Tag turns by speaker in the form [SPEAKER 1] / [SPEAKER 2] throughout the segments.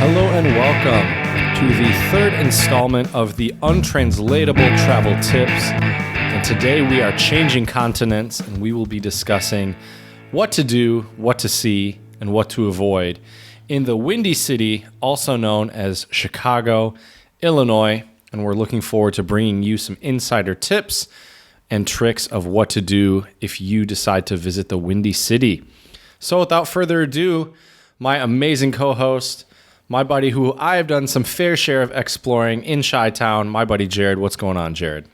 [SPEAKER 1] Hello and welcome to the third installment of the Untranslatable Travel Tips. And today we are changing continents and we will be discussing what to do, what to see, and what to avoid in the Windy City, also known as Chicago, Illinois. And we're looking forward to bringing you some insider tips and tricks of what to do if you decide to visit the Windy City. So without further ado, my amazing co-host, my buddy who I have done some fair share of exploring in Chi-Town, my buddy Jared. What's going on, Jared?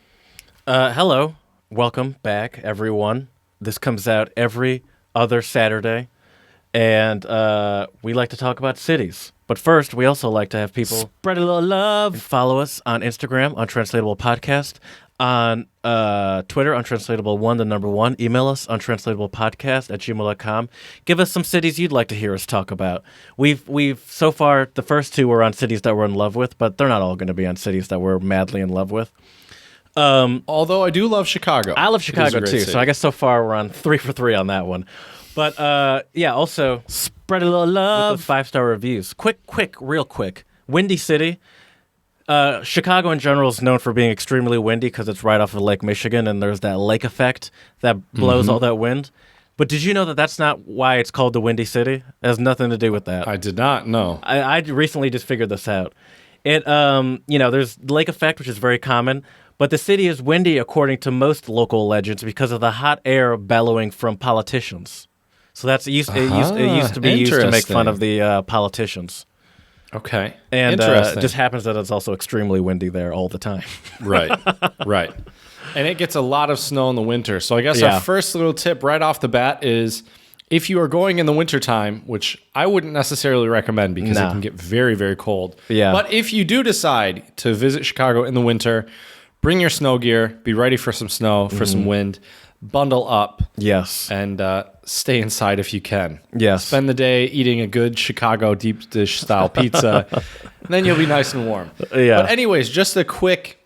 [SPEAKER 2] Hello. Welcome back, everyone. This comes out every other Saturday, and we like to talk about cities. But first, we also like to have people
[SPEAKER 1] spread a little love.
[SPEAKER 2] And follow us on Instagram, Untranslatable Podcast, on Twitter, Untranslatable1, the number 1. Email us, untranslatablepodcast@gmail.com. Give us some cities you'd like to hear us talk about. We've so far, the first two were on cities that we're in love with, but they're not all going to be on cities that we're madly in love with.
[SPEAKER 1] Although I do love Chicago.
[SPEAKER 2] I love Chicago too,
[SPEAKER 1] city.
[SPEAKER 2] so I guess so far we're on 3 for 3 on that one. But yeah, also
[SPEAKER 1] Spread a little love.
[SPEAKER 2] with the 5-star reviews. Real quick. Windy City. Chicago in general is known for being extremely windy because it's right off of Lake Michigan, and there's that lake effect that blows all that wind. But did you know that that's not why it's called the Windy City? It has nothing to do with that.
[SPEAKER 1] I did not know.
[SPEAKER 2] I recently just figured this out. It, there's lake effect, which is very common, but the city is windy according to most local legends because of the hot air bellowing from politicians. So it used to be used to make fun of the politicians.
[SPEAKER 1] Okay.
[SPEAKER 2] And
[SPEAKER 1] Interesting.
[SPEAKER 2] it just happens that it's also extremely windy there all the time.
[SPEAKER 1] Right. And it gets a lot of snow in the winter. So I guess our first little tip right off the bat is if you are going in the wintertime, which I wouldn't necessarily recommend because it can get very, very cold.
[SPEAKER 2] Yeah.
[SPEAKER 1] But if you do decide to visit Chicago in the winter, bring your snow gear, be ready for some snow, for some wind, bundle up.
[SPEAKER 2] Yes.
[SPEAKER 1] And stay inside if you can.
[SPEAKER 2] Yes.
[SPEAKER 1] Spend the day eating a good Chicago deep dish style pizza, and then you'll be nice and warm.
[SPEAKER 2] Yeah.
[SPEAKER 1] But anyways, just a quick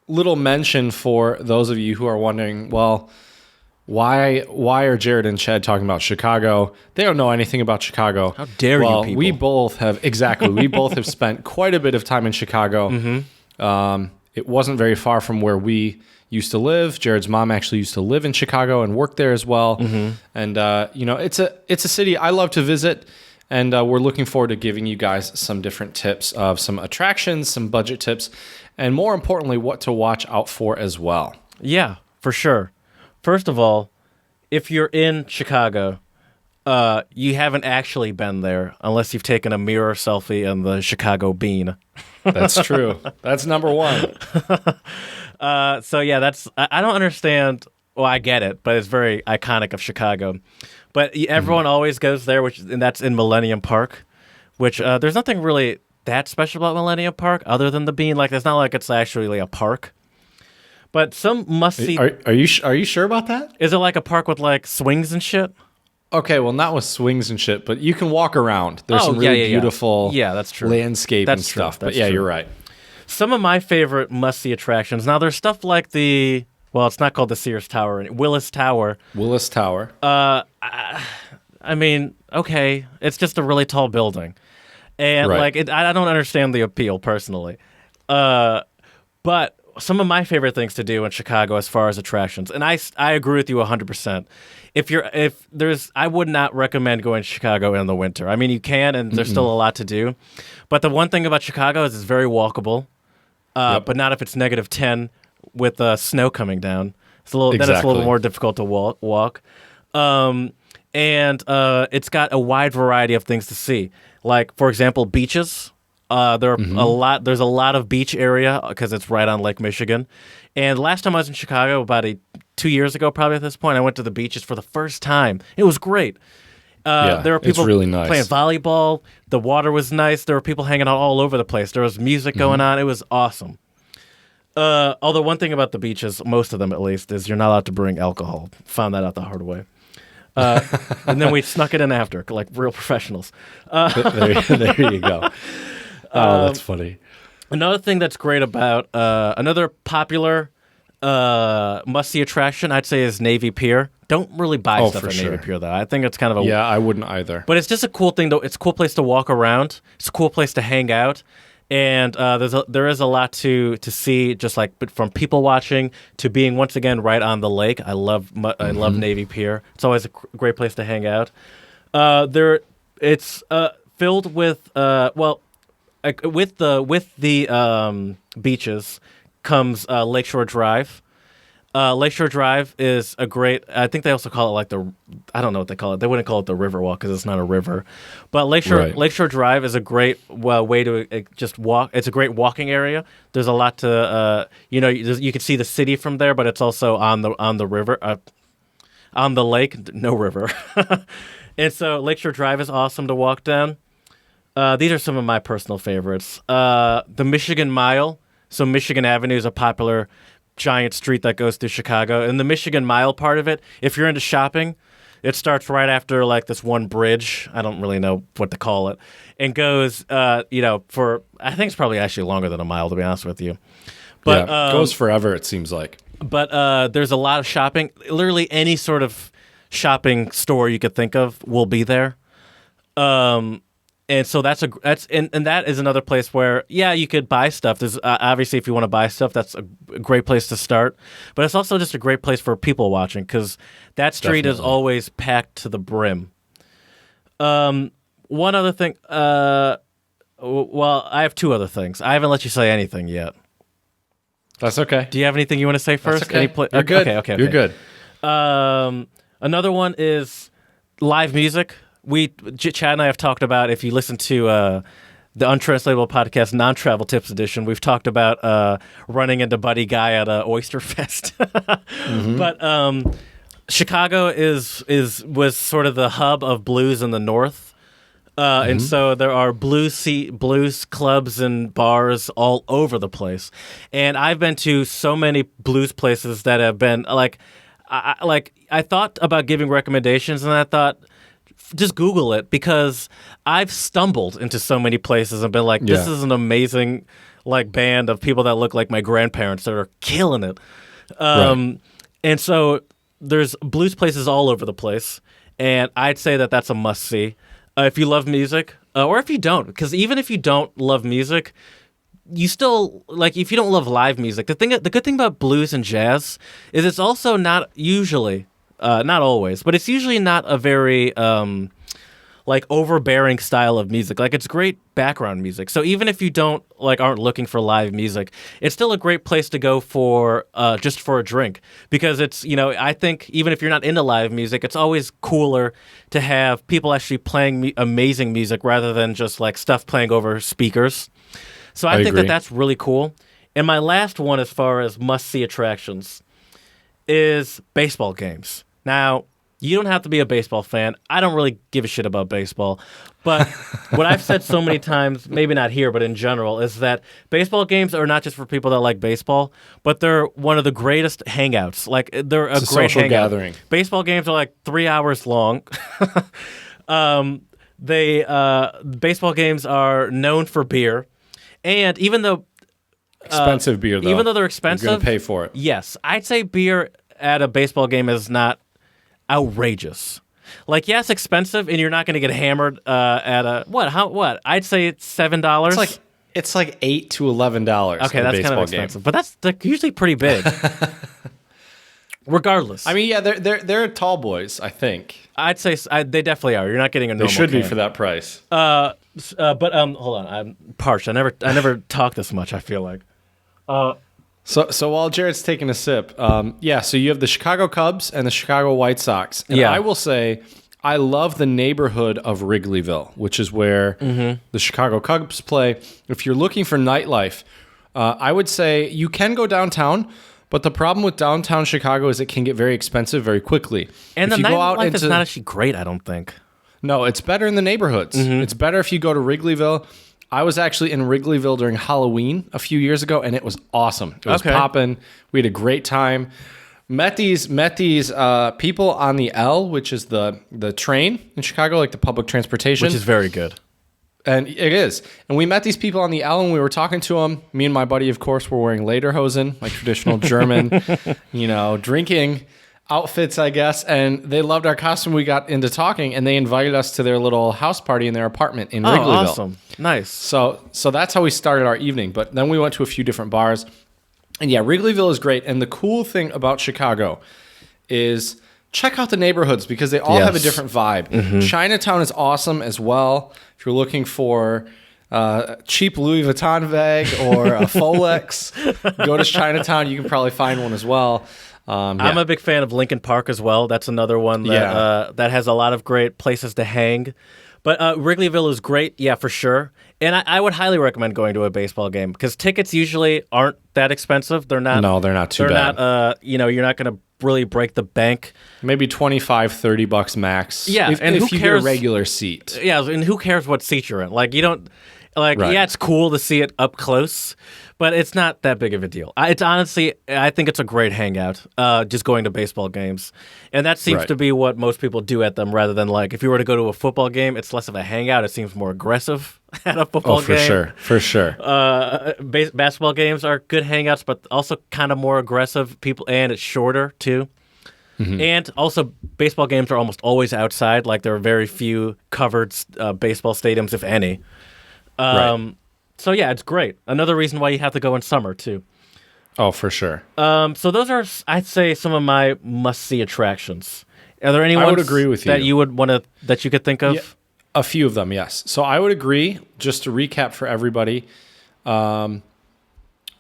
[SPEAKER 1] little mention for those of you who are wondering, well, why are Jared and Chad talking about Chicago? They don't know anything about Chicago.
[SPEAKER 2] How dare you people?
[SPEAKER 1] We both have spent quite a bit of time in Chicago. It wasn't very far from where we used to live. Jared's mom actually used to live in Chicago and work there as well. And it's a city I love to visit, and we're looking forward to giving you guys some different tips of some attractions, some budget tips, and more importantly, what to watch out for as well.
[SPEAKER 2] Yeah, for sure. First of all, if you're in Chicago, you haven't actually been there unless you've taken a mirror selfie in the Chicago Bean.
[SPEAKER 1] That's true. That's number one.
[SPEAKER 2] So yeah, I don't understand. Well, I get it, but it's very iconic of Chicago. But everyone always goes there, and that's in Millennium Park, which there's nothing really that special about Millennium Park other than the Bean. Like, it's not like it's actually a park. But some must-see.
[SPEAKER 1] Are you sure about that?
[SPEAKER 2] Is it like a park with like swings and shit?
[SPEAKER 1] Okay, well, not with swings and shit, but you can walk around. There's some really beautiful
[SPEAKER 2] that's true.
[SPEAKER 1] landscape
[SPEAKER 2] That's
[SPEAKER 1] and
[SPEAKER 2] true.
[SPEAKER 1] stuff.
[SPEAKER 2] That's
[SPEAKER 1] But yeah,
[SPEAKER 2] true.
[SPEAKER 1] you're right.
[SPEAKER 2] Some of my favorite must-see attractions. Now, there's stuff like it's not called the Sears Tower, Willis Tower.
[SPEAKER 1] Willis Tower.
[SPEAKER 2] I mean, okay, it's just a really tall building. And
[SPEAKER 1] Right.
[SPEAKER 2] I don't understand the appeal personally. But some of my favorite things to do in Chicago as far as attractions, and I agree with you 100%. I would not recommend going to Chicago in the winter. I mean, you can, and there's still a lot to do. But the one thing about Chicago is it's very walkable, but not if it's -10 with snow coming down. Then it's a little more difficult to walk. And it's got a wide variety of things to see. Like, for example, beaches. There's a lot of beach area because it's right on Lake Michigan. And last time I was in Chicago, about 2 years ago, probably at this point, I went to the beaches for the first time. It was great. There were people
[SPEAKER 1] really nice.
[SPEAKER 2] playing volleyball. The water was nice. There were people hanging out all over the place. There was music going on. It was awesome. Although one thing about the beaches, most of them at least, is you're not allowed to bring alcohol. Found that out the hard way. And then we snuck it in after, like real professionals.
[SPEAKER 1] There you go. Oh, that's funny.
[SPEAKER 2] Another thing that's great about another popular must-see attraction, I'd say, is Navy Pier. Don't really buy
[SPEAKER 1] Oh,
[SPEAKER 2] stuff
[SPEAKER 1] for
[SPEAKER 2] at
[SPEAKER 1] sure.
[SPEAKER 2] Navy Pier, though. I think it's kind of a
[SPEAKER 1] Yeah, I wouldn't either.
[SPEAKER 2] But it's just a cool thing, though. It's a cool place to walk around. It's a cool place to hang out, and there is a lot to see, just like from people watching to being once again right on the lake. I love Navy Pier. It's always a great place to hang out. It's filled with with the beaches comes Lakeshore Drive. Lakeshore Drive is a great. I think they also call it like I don't know what they call it. They wouldn't call it the Riverwalk because it's not a river. But Lakeshore Drive is a great way to just walk. It's a great walking area. There's a lot to you can see the city from there, but it's also on the river, on the lake, no river. And so Lakeshore Drive is awesome to walk down. These are some of my personal favorites. The Michigan Mile. So Michigan Avenue is a popular giant street that goes through Chicago. And the Michigan Mile part of it, if you're into shopping, it starts right after like this one bridge. I don't really know what to call it. And goes, for, I think it's probably actually longer than a mile, to be honest with you. But
[SPEAKER 1] it goes forever, it seems like.
[SPEAKER 2] But there's a lot of shopping. Literally any sort of shopping store you could think of will be there. And so that is another place where, yeah, you could buy stuff. There's obviously, if you want to buy stuff, that's a great place to start. But it's also just a great place for people watching because that street is always packed to the brim. One other thing. I have two other things. I haven't let you say anything yet.
[SPEAKER 1] That's okay.
[SPEAKER 2] Do you have anything you want to say first?
[SPEAKER 1] That's okay. You're good.
[SPEAKER 2] Okay.
[SPEAKER 1] You're good.
[SPEAKER 2] Another one is live music. Chad and I have talked about, if you listen to the Untranslatable podcast, Non-Travel Tips Edition, we've talked about running into Buddy Guy at Oyster Fest. Mm-hmm. But Chicago was sort of the hub of blues in the North. And so there are blues clubs and bars all over the place. And I've been to so many blues places that have been I thought about giving recommendations, and I thought, just Google it, because I've stumbled into so many places and been like, this is an amazing band of people that look like my grandparents that are killing it. And so there's blues places all over the place, and I'd say that that's a must-see. If you love music, or if you don't, because even if you don't love music, you still, if you don't love live music, the good thing about blues and jazz is it's also not usually... not always, but it's usually not a very overbearing style of music. It's great background music. So even if you aren't looking for live music, it's still a great place to go for just for a drink, because it's, I think even if you're not into live music, it's always cooler to have people actually playing amazing music rather than just stuff playing over speakers. So I think
[SPEAKER 1] agree.
[SPEAKER 2] that's really cool. And my last one, as far as must-see attractions, is baseball games. Now, you don't have to be a baseball fan. I don't really give a shit about baseball. But what I've said so many times, maybe not here, but in general, is that baseball games are not just for people that like baseball, but they're one of the greatest hangouts. They're a great
[SPEAKER 1] social
[SPEAKER 2] hangout.
[SPEAKER 1] gathering.
[SPEAKER 2] Baseball games are 3 hours long. Baseball games are known for beer. And even though...
[SPEAKER 1] expensive beer, though.
[SPEAKER 2] Even though they're expensive...
[SPEAKER 1] You're going to pay for it.
[SPEAKER 2] Yes. I'd say beer at a baseball game is not outrageous. Yes, expensive, and you're not going to get hammered at a... What? I'd say it's $7.
[SPEAKER 1] It's like $8 to $11.
[SPEAKER 2] Okay, that's kind of expensive. But that's usually pretty big. Regardless.
[SPEAKER 1] I mean, yeah, they're tall boys, I think.
[SPEAKER 2] I'd say they definitely are. You're not getting a normal
[SPEAKER 1] They should be
[SPEAKER 2] can.
[SPEAKER 1] for that price.
[SPEAKER 2] But hold on. I'm parched. I never talk this much, I feel like.
[SPEAKER 1] So while Jared's taking a sip, so you have the Chicago Cubs and the Chicago White Sox. And I will say I love the neighborhood of Wrigleyville, which is where the Chicago Cubs play. If you're looking for nightlife, I would say you can go downtown, but the problem with downtown Chicago is it can get very expensive very quickly.
[SPEAKER 2] And
[SPEAKER 1] if
[SPEAKER 2] the
[SPEAKER 1] you go out
[SPEAKER 2] nightlife is not actually great, I don't think.
[SPEAKER 1] No, it's better in the neighborhoods. It's better if you go to Wrigleyville. I was actually in Wrigleyville during Halloween a few years ago, and it was awesome. It was popping. We had a great time. Met these people on the L, which is the train in Chicago, the public transportation.
[SPEAKER 2] Which is very good.
[SPEAKER 1] And it is. And we met these people on the L, and we were talking to them. Me and my buddy, of course, were wearing lederhosen, like traditional German, drinking. outfits, I guess, and they loved our costume. We got into talking, and they invited us to their little house party in their apartment in Wrigleyville.
[SPEAKER 2] Awesome. Nice.
[SPEAKER 1] So that's how we started our evening. But then we went to a few different bars. And yeah, Wrigleyville is great. And the cool thing about Chicago is check out the neighborhoods because they all have a different vibe. Chinatown is awesome as well. If you're looking for cheap Louis Vuitton bag or a Folex, go to Chinatown. You can probably find one as well.
[SPEAKER 2] I'm a big fan of Lincoln Park as well. That's another one that that has a lot of great places to hang. But Wrigleyville is great, yeah, for sure. And I would highly recommend going to a baseball game because tickets usually aren't that expensive. They're not.
[SPEAKER 1] No, they're not too bad.
[SPEAKER 2] Not, you're not going to really break the bank.
[SPEAKER 1] Maybe $25-$30 max.
[SPEAKER 2] Yeah,
[SPEAKER 1] if you get a regular seat.
[SPEAKER 2] Yeah, and who cares what seat you're in? Like you don't. Like,
[SPEAKER 1] right.
[SPEAKER 2] Yeah, it's cool to see it up close, but it's not that big of a deal. It's honestly, I think it's a great hangout, just going to baseball games. And that seems to be what most people do at them rather than like, if you were to go to a football game, it's less of a hangout. It seems more aggressive at a football game.
[SPEAKER 1] For sure.
[SPEAKER 2] Basketball games are good hangouts, but also kind of more aggressive and it's shorter too. And also, baseball games are almost always outside. Like, there are very few covered baseball stadiums, if any. So yeah, it's great. Another reason why you have to go in summer too.
[SPEAKER 1] Oh, for sure.
[SPEAKER 2] So those are, I'd say, some of my must-see attractions. Are there any ones
[SPEAKER 1] I would agree with you.
[SPEAKER 2] that you would that you could think of?
[SPEAKER 1] Yeah, a few of them, yes. So I would agree. Just to recap for everybody, the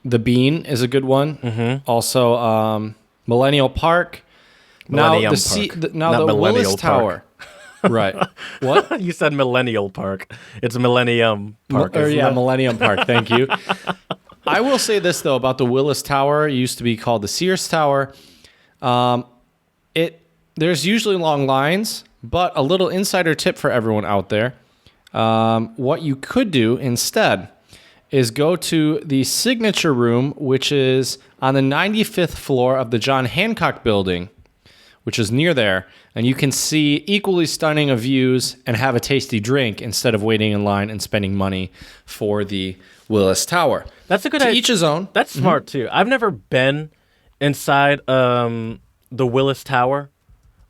[SPEAKER 1] Bean is a good one. Also, Millennial Park.
[SPEAKER 2] Millennium
[SPEAKER 1] Now the Willis Tower. Right. What?
[SPEAKER 2] You said Millennial Park. It's Millennium Park.
[SPEAKER 1] Millennium Park. Thank you. I will say this, though, about the Willis Tower. It used to be called the Sears Tower. There's usually long lines, but a little insider tip for everyone out there. What you could do instead is go to the Signature Room, which is on the 95th floor of the John Hancock Building, which is near there, and you can see equally stunning of views and have a tasty drink instead of waiting in line and spending money for the Willis Tower.
[SPEAKER 2] That's a good idea.
[SPEAKER 1] Each his own.
[SPEAKER 2] That's smart, too. I've never been inside the Willis Tower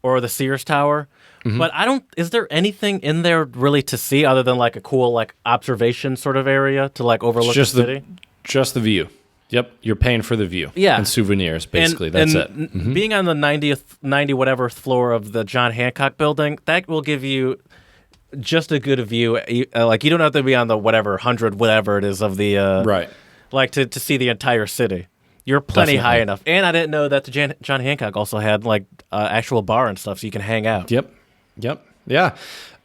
[SPEAKER 2] or the Sears Tower, but is there anything in there really to see other than like a cool like observation sort of area to like overlook the city?
[SPEAKER 1] Just the view. Yep, you're paying for the view.
[SPEAKER 2] Yeah.
[SPEAKER 1] And souvenirs, basically. That's it.
[SPEAKER 2] Being on the 90 whatever floor of the John Hancock Building, that will give you just a good view. Like, you don't have to be on the whatever, 100 whatever it is of the...
[SPEAKER 1] right.
[SPEAKER 2] Like, to see the entire city. You're plenty high enough. And I didn't know that the John Hancock also had, like, actual bar and stuff, so you can hang out.
[SPEAKER 1] Yep. Yeah.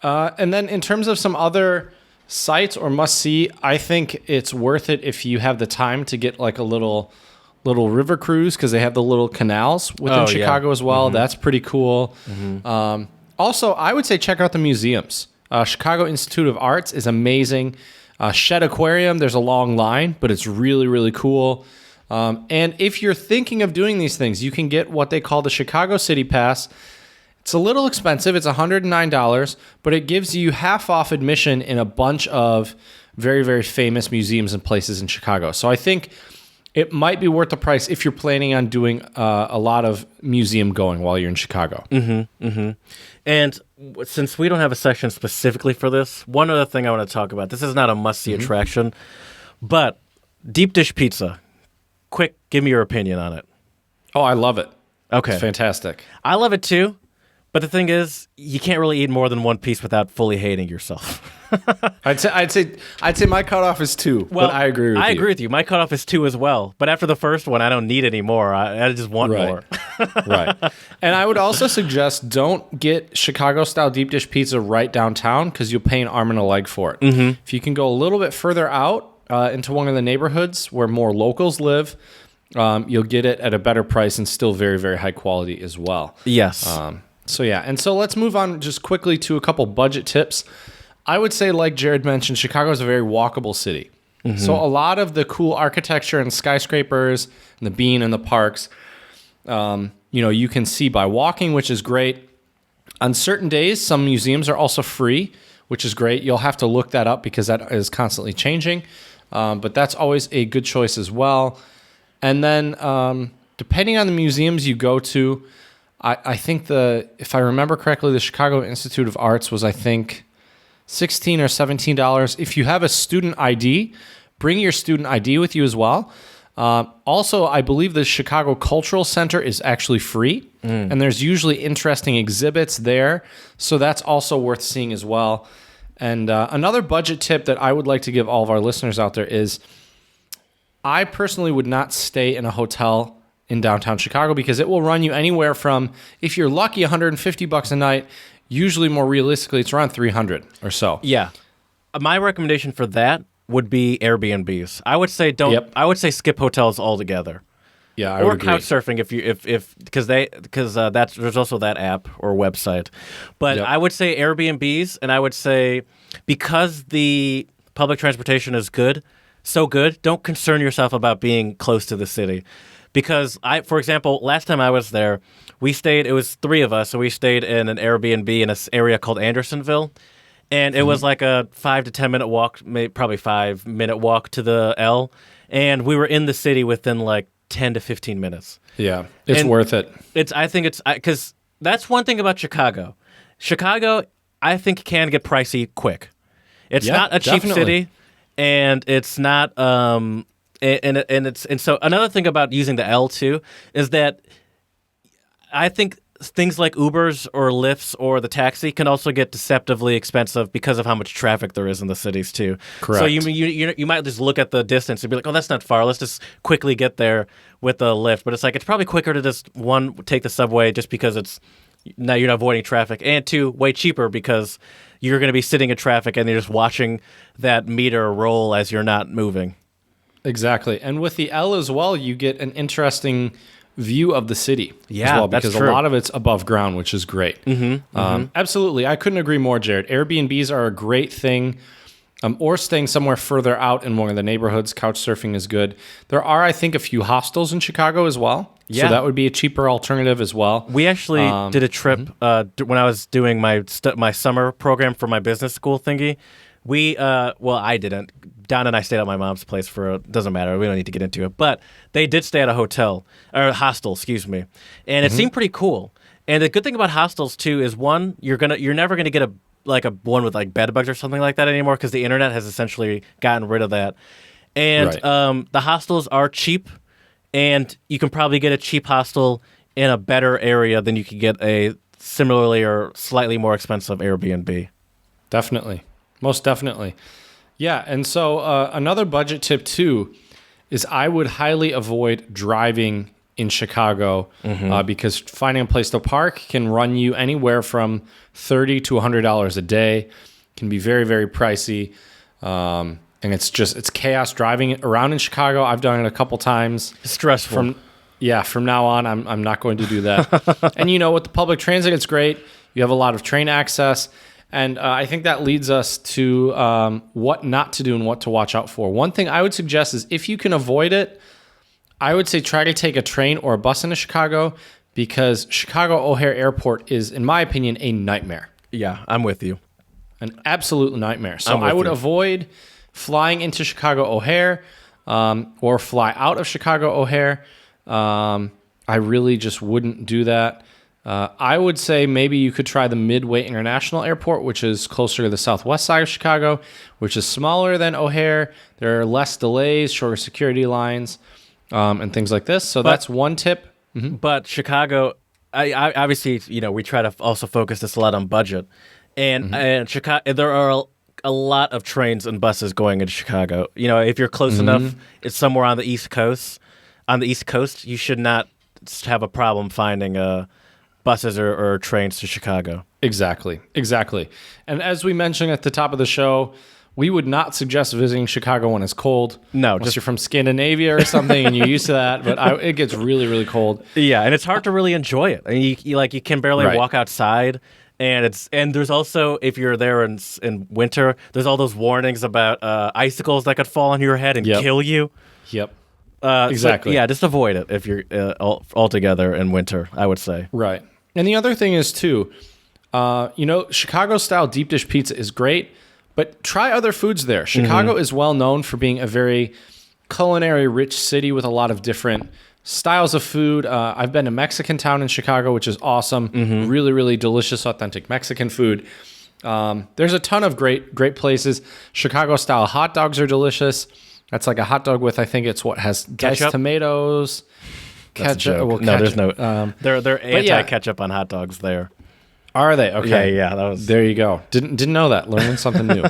[SPEAKER 1] And then in terms of some other... sites or must see, I think it's worth it if you have the time to get like a little river cruise because they have the little canals within Chicago as well. That's pretty cool. Also, I would say check out the museums. Chicago Institute of Arts is amazing. Shed Aquarium, there's a long line, but it's really, really cool. And if you're thinking of doing these things, you can get what they call the Chicago City Pass. It's a little expensive. It's $109, but it gives you half off admission in a bunch of very, very famous museums and places in Chicago. So I think it might be worth the price if you're planning on doing a lot of museum going while you're in Chicago.
[SPEAKER 2] And since we don't have a section specifically for this, one other thing I want to talk about. This is not a must-see attraction, but deep dish pizza. Quick, give me your opinion on it.
[SPEAKER 1] Oh, I love it.
[SPEAKER 2] Okay.
[SPEAKER 1] It's fantastic.
[SPEAKER 2] I love it too. But the thing is, you can't really eat more than one piece without fully hating yourself.
[SPEAKER 1] I'd say my cutoff is 2, but I agree with you.
[SPEAKER 2] I agree with you. My cutoff is 2 as well. But after the first one, I don't need any more. I just want more.
[SPEAKER 1] Right. And I would also suggest don't get Chicago-style deep dish pizza right downtown because you'll pay an arm and a leg for it. If you can go a little bit further out into one of the neighborhoods where more locals live, you'll get it at a better price and still very, very high quality as well.
[SPEAKER 2] Yes.
[SPEAKER 1] So let's move on just quickly to a couple budget tips. I would say, like Jared mentioned, Chicago is a very walkable city. So a lot of the cool architecture and skyscrapers and the Bean and the parks, you can see by walking, which is great. On certain days, some museums are also free, which is great. You'll have to look that up because that is constantly changing. But that's always a good choice as well. And then depending on the museums you go to, I think if I remember correctly, the Chicago Institute of Arts was, I think, $16 or $17. If you have a student ID, bring your student ID with you as well. Also, I believe the Chicago Cultural Center is actually free, and there's usually interesting exhibits there, so that's also worth seeing as well. And another budget tip that I would like to give all of our listeners out there is I personally would not stay in a hotel in downtown Chicago because it will run you anywhere from, if you're lucky, $150 a night. Usually, more realistically, it's around $300 or so.
[SPEAKER 2] Yeah. My recommendation for that would be Airbnbs. I would say don't. Yep. I would say skip hotels altogether.
[SPEAKER 1] Yeah, I would agree.
[SPEAKER 2] Or couchsurfing because there's also that app or website. But I would say Airbnbs, and I would say because the public transportation is so good, don't concern yourself about being close to the city. Because for example, last time I was there, it was 3 of us, so we stayed in an Airbnb in an area called Andersonville. And it was like a 5 to 10 minute walk, probably 5-minute walk to the L. And we were in the city within like 10 to 15 minutes.
[SPEAKER 1] Yeah, it's worth it.
[SPEAKER 2] I think because that's one thing about Chicago. Chicago, I think, can get pricey quick. It's not a cheap city, and it's not. And so another thing about using the L too is that I think things like Ubers or Lyfts or the taxi can also get deceptively expensive because of how much traffic there is in the cities too.
[SPEAKER 1] Correct.
[SPEAKER 2] So you might just look at the distance and be like, oh, that's not far. Let's just quickly get there with the Lyft. But it's like it's probably quicker to just take the subway just because now you're not avoiding traffic, and 2, way cheaper because you're going to be sitting in traffic and you're just watching that meter roll as you're not moving.
[SPEAKER 1] Exactly. And with the L as well, you get an interesting view of the city as well, because
[SPEAKER 2] that's true.
[SPEAKER 1] A lot of it's above ground, which is great. Absolutely. I couldn't agree more, Jared. Airbnbs are a great thing, or staying somewhere further out in one of the neighborhoods. Couchsurfing is good. There are, I think, a few hostels in Chicago as well. Yeah. So that would be a cheaper alternative as well.
[SPEAKER 2] We actually did a trip when I was doing my summer program for my business school thingy. I didn't. Don and I stayed at my mom's place doesn't matter. We don't need to get into it. But they did stay at a hostel, excuse me. And it seemed pretty cool. And the good thing about hostels too is one, you're never gonna get a one with like bed bugs or something like that anymore because the internet has essentially gotten rid of that. And the hostels are cheap, and you can probably get a cheap hostel in a better area than you could get a similarly or slightly more expensive Airbnb.
[SPEAKER 1] Definitely. Most definitely. Yeah, and so another budget tip too is I would highly avoid driving in Chicago because finding a place to park can run you anywhere from $30 to $100 a day. Can be very, very pricey, and it's chaos driving around in Chicago. I've done it a couple times.
[SPEAKER 2] Stressful.
[SPEAKER 1] From now on, I'm not going to do that. And with the public transit, it's great. You have a lot of train access. And I think that leads us to what not to do and what to watch out for. One thing I would suggest is if you can avoid it, I would say try to take a train or a bus into Chicago, because Chicago O'Hare Airport is, in my opinion, a nightmare.
[SPEAKER 2] Yeah, I'm with you.
[SPEAKER 1] An absolute nightmare. So I would avoid flying into Chicago O'Hare or fly out of Chicago O'Hare. I really just wouldn't do that. I would say maybe you could try the Midway International Airport, which is closer to the southwest side of Chicago, which is smaller than O'Hare. There are less delays, shorter security lines, and things like this. So that's one tip.
[SPEAKER 2] But Chicago, I obviously, we try to also focus this a lot on budget. And Chicago, there are a lot of trains and buses going into Chicago. If you're close enough, it's somewhere on the East Coast. On the East Coast, you should not have a problem finding buses or trains to Chicago. Exactly.
[SPEAKER 1] And as we mentioned at the top of the show, we would not suggest visiting Chicago when it's cold.
[SPEAKER 2] No,
[SPEAKER 1] unless you're from Scandinavia or something and you're used to that. But it gets really, really cold.
[SPEAKER 2] Yeah, and it's hard to really enjoy it. I mean, you can barely walk outside. And there's also, if you're there in winter, there's all those warnings about icicles that could fall on your head and kill you.
[SPEAKER 1] Yep. Exactly.
[SPEAKER 2] So, just avoid it if you're altogether in winter, I would say.
[SPEAKER 1] Right. And the other thing is, too, Chicago-style deep dish pizza is great, but try other foods there. Chicago is well known for being a very culinary rich city with a lot of different styles of food. I've been to Mexican Town in Chicago, which is awesome. Really, really delicious, authentic Mexican food. There's a ton of great places. Chicago-style hot dogs are delicious. That's like a hot dog with, I think it's what has diced
[SPEAKER 2] Ketchup?
[SPEAKER 1] tomatoes, ketchup. Well,
[SPEAKER 2] No, there's
[SPEAKER 1] ketchup.
[SPEAKER 2] no. They're anti-ketchup on hot dogs there.
[SPEAKER 1] Are they? Okay.
[SPEAKER 2] Yeah. That was
[SPEAKER 1] There you go. Didn't know that. Learning something new.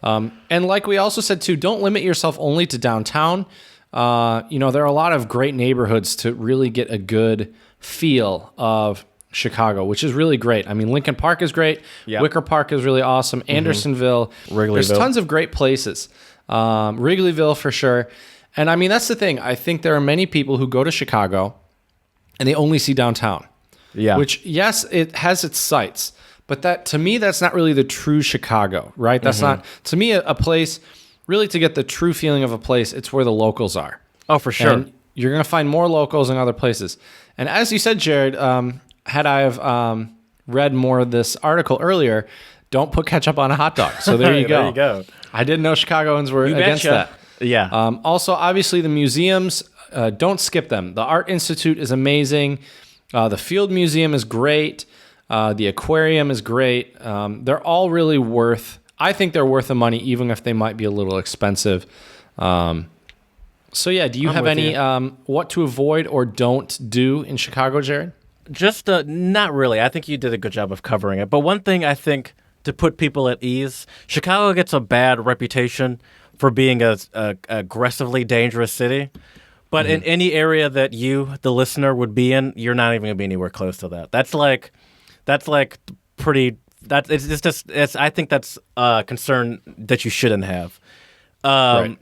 [SPEAKER 1] And like we also said too, don't limit yourself only to downtown. There are a lot of great neighborhoods to really get a good feel of Chicago, which is really great. I mean, Lincoln Park is great.
[SPEAKER 2] Yep.
[SPEAKER 1] Wicker Park is really awesome. Andersonville.
[SPEAKER 2] Wrigleyville.
[SPEAKER 1] There's tons of great places. Wrigleyville for sure. And I mean, that's the thing. I think there are many people who go to Chicago and they only see downtown.
[SPEAKER 2] Yeah.
[SPEAKER 1] Which, yes, it has its sights, but that to me, that's not really the true Chicago, right? That's not, to me, a place, really to get the true feeling of a place, it's where the locals are.
[SPEAKER 2] Oh, for sure.
[SPEAKER 1] And you're going to find more locals in other places. And as you said, Jared, had I have read more of this article earlier, don't put ketchup on a hot dog. So there you go.
[SPEAKER 2] There you go.
[SPEAKER 1] I didn't know Chicagoans were
[SPEAKER 2] You
[SPEAKER 1] against
[SPEAKER 2] betcha.
[SPEAKER 1] that.
[SPEAKER 2] Yeah.
[SPEAKER 1] Also, obviously, the museums, don't skip them. The Art Institute is amazing. The Field Museum is great. The aquarium is great. They're all really I think they're worth the money, even if they might be a little expensive. So yeah, do you have any what to avoid or don't do in Chicago, Jared?
[SPEAKER 2] Just not really. I think you did a good job of covering it. But one thing I think to put people at ease, Chicago gets a bad reputation for being a aggressively dangerous city. But in any area that you, the listener, would be in, you're not even going to be anywhere close to that. I think that's a concern that you shouldn't have.
[SPEAKER 1] Right.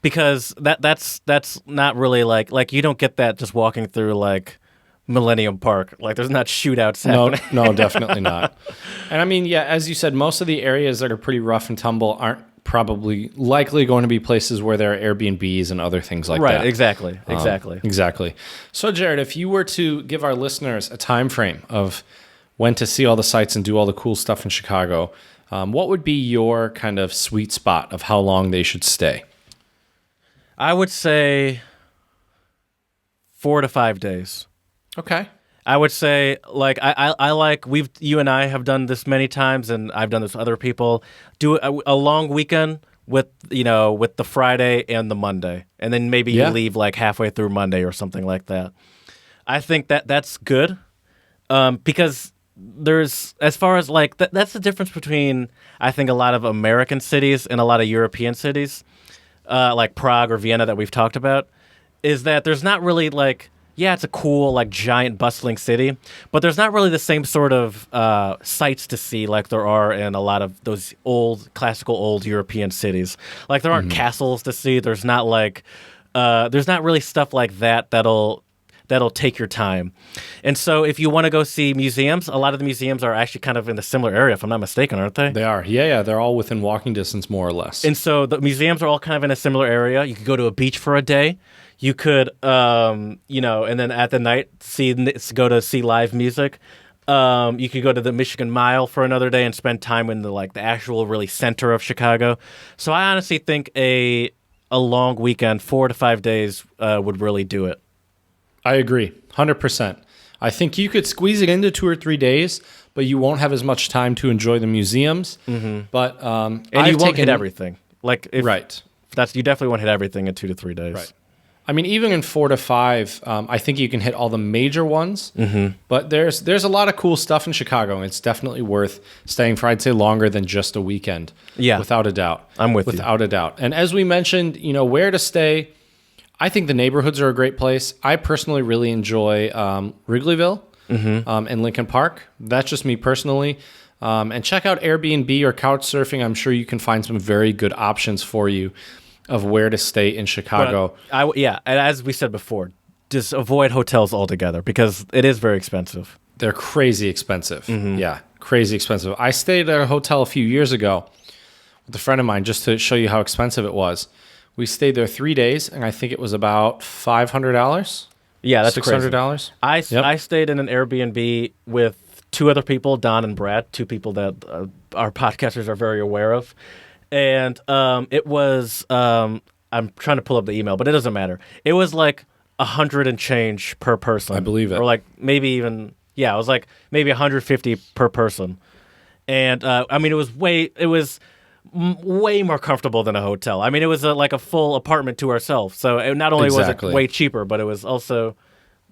[SPEAKER 2] Because that's not really like you don't get that just walking through like Millennium Park. Like there's not shootouts happening.
[SPEAKER 1] No, definitely not. And I mean, yeah, as you said, most of the areas that are pretty rough and tumble aren't probably likely going to be places where there are Airbnbs and other things like that.
[SPEAKER 2] Right, exactly.
[SPEAKER 1] So, Jared, if you were to give our listeners a time frame of when to see all the sites and do all the cool stuff in Chicago, what would be your kind of sweet spot of how long they should stay?
[SPEAKER 2] I would say 4 to 5 days.
[SPEAKER 1] Okay.
[SPEAKER 2] I would say, like, I like, you and I have done this many times, and I've done this with other people, do a long weekend with the Friday and the Monday, and then maybe you leave, like, halfway through Monday or something like that. I think that's good, because there's, as far as, like, that's the difference between, I think, a lot of American cities and a lot of European cities, like Prague or Vienna that we've talked about, is that there's not really, like, yeah, it's a cool, like, giant, bustling city, but there's not really the same sort of sights to see like there are in a lot of those classical old European cities. Like, there aren't castles to see. There's not, like, there's not really stuff like that'll take your time. And so if you want to go see museums, a lot of the museums are actually kind of in a similar area, if I'm not mistaken, aren't they?
[SPEAKER 1] They are. Yeah. They're all within walking distance, more or less.
[SPEAKER 2] And so the museums are all kind of in a similar area. You could go to a beach for a day. You could, and then at the night, go to see live music. You could go to the Michigan Mile for another day and spend time in the actual really center of Chicago. So I honestly think a long weekend, 4 to 5 days, would really do it.
[SPEAKER 1] I agree, 100%. I think you could squeeze it into 2 or 3 days, but you won't have as much time to enjoy the museums. Mm-hmm. But
[SPEAKER 2] and you won't hit everything.
[SPEAKER 1] Right.
[SPEAKER 2] You definitely won't hit everything in 2 to 3 days.
[SPEAKER 1] Right. I mean, even in 4 to 5, I think you can hit all the major ones. Mm-hmm. But there's a lot of cool stuff in Chicago, and it's definitely worth staying for, I'd say, longer than just a weekend.
[SPEAKER 2] Yeah.
[SPEAKER 1] Without a doubt.
[SPEAKER 2] I'm with you.
[SPEAKER 1] Without a doubt. And as we mentioned, where to stay, I think the neighborhoods are a great place. I personally really enjoy Wrigleyville and Lincoln Park. That's just me personally. And check out Airbnb or Couchsurfing. I'm sure you can find some very good options for you of where to stay in Chicago.
[SPEAKER 2] And as we said before, just avoid hotels altogether because it is very expensive.
[SPEAKER 1] They're crazy expensive. Mm-hmm. Yeah, crazy expensive. I stayed at a hotel a few years ago with a friend of mine just to show you how expensive it was. We stayed there 3 days, and I think it was about $500.
[SPEAKER 2] Yeah, that's
[SPEAKER 1] $600.
[SPEAKER 2] I stayed in an Airbnb with 2 other people, Don and Brad, 2 people that our podcasters are very aware of. And it was, I'm trying to pull up the email, but it doesn't matter. It was like 100 and change per person.
[SPEAKER 1] I believe it.
[SPEAKER 2] Or like maybe even, it was like maybe 150 per person. And I mean, it was way more comfortable than a hotel. I mean, it was like a full apartment to ourselves. So not only was it way cheaper, but it was also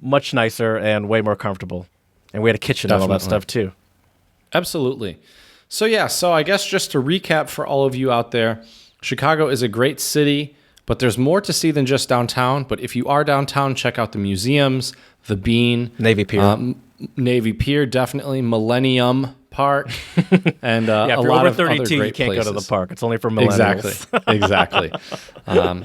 [SPEAKER 2] much nicer and way more comfortable. And we had a kitchen and all that stuff too.
[SPEAKER 1] Absolutely. So I guess just to recap for all of you out there, Chicago is a great city, but there's more to see than just downtown. But if you are downtown, check out the museums, the Bean.
[SPEAKER 2] Navy Pier.
[SPEAKER 1] Navy Pier, definitely. Millennium Park. And
[SPEAKER 2] a
[SPEAKER 1] lot
[SPEAKER 2] over
[SPEAKER 1] of
[SPEAKER 2] 32,
[SPEAKER 1] other great
[SPEAKER 2] you can't
[SPEAKER 1] places.
[SPEAKER 2] go to the park. It's only for millennials.
[SPEAKER 1] Exactly.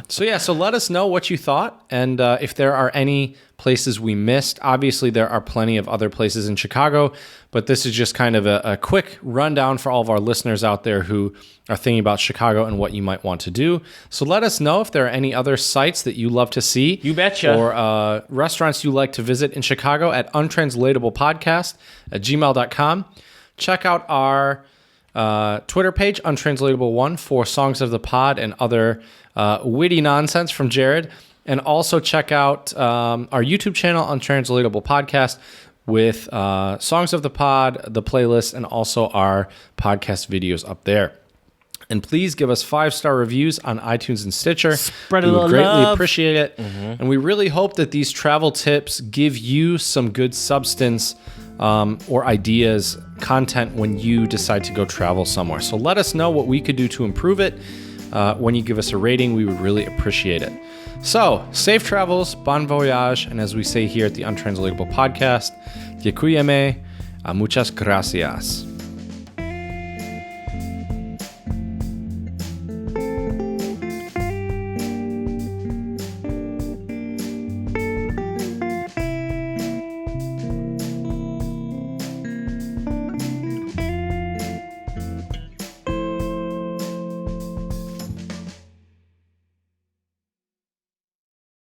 [SPEAKER 1] So let us know what you thought. And if there are any places we missed, obviously there are plenty of other places in Chicago, but this is just kind of a quick rundown for all of our listeners out there who are thinking about Chicago and what you might want to do. So let us know if there are any other sites that you love to see.
[SPEAKER 2] You betcha.
[SPEAKER 1] Or restaurants you like to visit in Chicago at untranslatablepodcast@gmail.com. Check out our Twitter page, Untranslatable1, for songs of the pod and other witty nonsense from Jared. And also check out our YouTube channel, Untranslatable Podcast, with songs of the pod, the playlist, and also our podcast videos up there. And please give us 5-star reviews on iTunes and Stitcher.
[SPEAKER 2] Spread a
[SPEAKER 1] we
[SPEAKER 2] little
[SPEAKER 1] would greatly
[SPEAKER 2] love.
[SPEAKER 1] appreciate it. And we really hope that these travel tips give you some good substance or ideas, content when you decide to go travel somewhere. So let us know what we could do to improve it. When you give us a rating, we would really appreciate it. So, safe travels, bon voyage, and as we say here at the Untranslatable Podcast, děkujeme a muchas gracias.